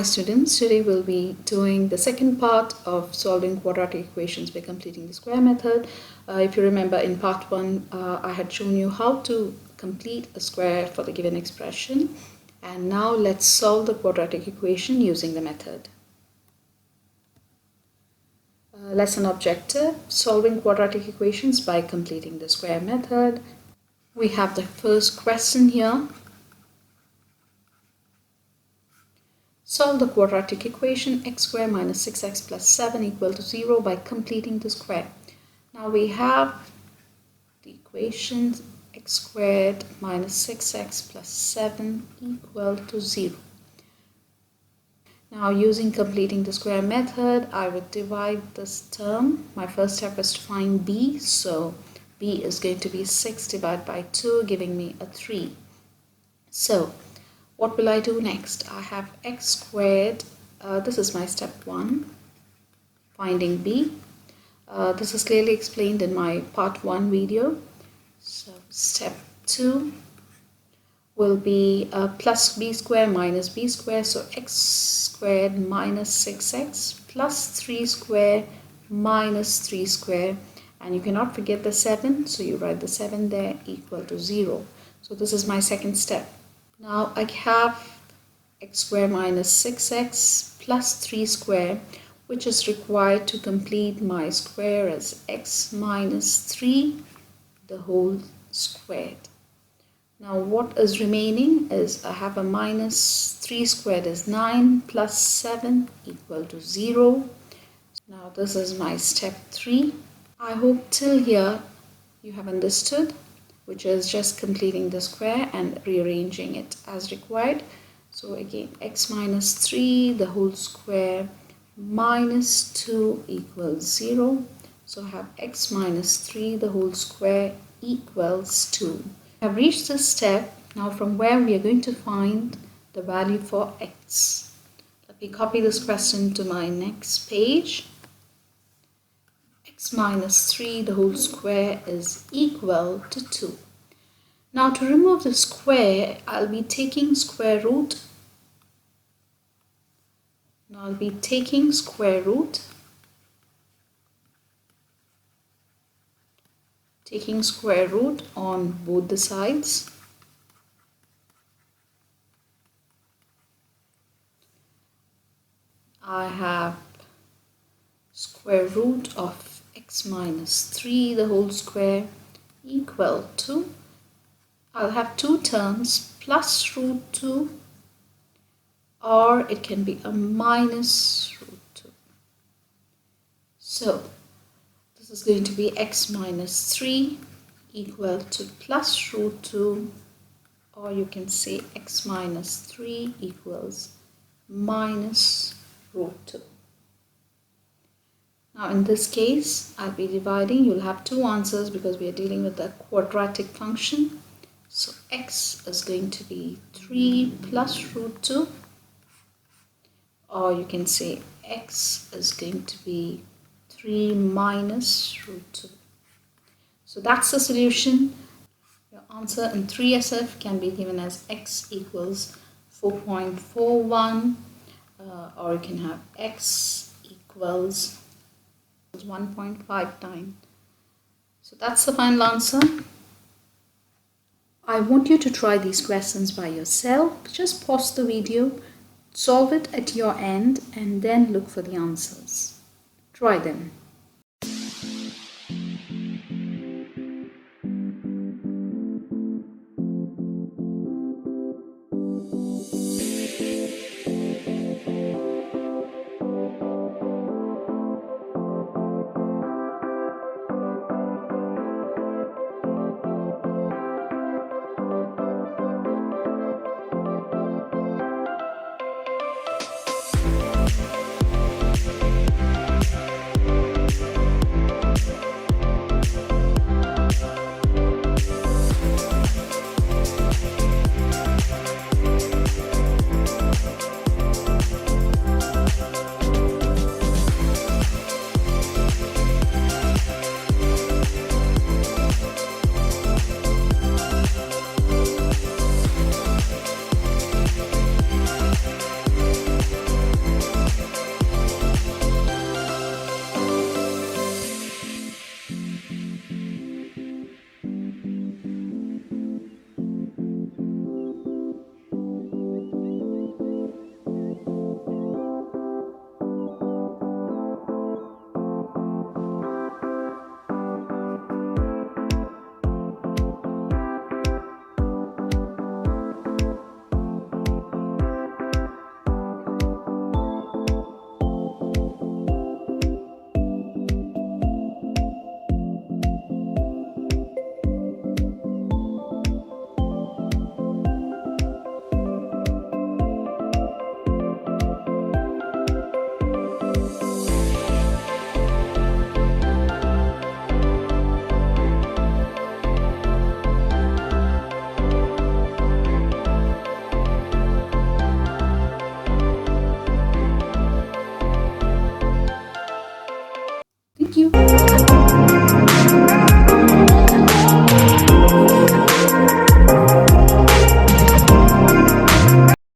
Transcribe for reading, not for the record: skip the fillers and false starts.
Hi students, today we'll be doing the second part of solving quadratic equations by completing the square method. If you remember, in part 1 I had shown you how to complete a square for the given expression, and now let's solve the quadratic equation using the method. Lesson objective: solving quadratic equations by completing the square method. We have the first question here. Solve the quadratic equation x squared minus 6x plus 7 equal to 0 by completing the square. Now we have the equation x squared minus 6x plus 7 equal to 0. Now using completing the square method, I would divide this term. My first step is to find b, so b is going to be 6 divided by 2, giving me a 3. So what will I do next? I have x squared, this is my step 1, finding b. This is clearly explained in my part 1 video. So step 2 will be plus b squared minus b squared, so x squared minus 6x plus 3 squared minus 3 squared, and you cannot forget the 7, so you write the 7 there, equal to 0. So this is my second step. Now I have x squared minus 6x plus 3 squared, which is required to complete my square as x minus 3 the whole squared. Now what is remaining is I have a minus 3 squared is 9 plus 7 equal to 0. Now this is my step 3. I hope till here you have understood, which is just completing the square and rearranging it as required. So again, x minus 3 the whole square minus 2 equals 0. So I have x minus 3 the whole square equals 2. I have reached this step. Now from where we are going to find the value for x. Let me copy this question to my next page. X minus 3 the whole square is equal to 2. Now to remove the square, I'll be taking square root. Now I'll be taking square root. Taking square root on both the sides. I have square root of x minus 3 the whole square equal to, I'll have two terms, plus root 2, or it can be a minus root 2. So this is going to be x minus 3 equal to plus root 2, or you can say x minus 3 equals minus root 2. Now in this case, I'll be dividing. You'll have two answers because we are dealing with a quadratic function. So x is going to be 3 plus root 2, or you can say x is going to be 3 minus root 2. So that's the solution. Your answer in 3SF can be given as x equals 4.41, or you can have x equals 1.59. So that's the final answer. I want you to try these questions by yourself. Just pause the video, solve it at your end, and then look for the answers. Try them.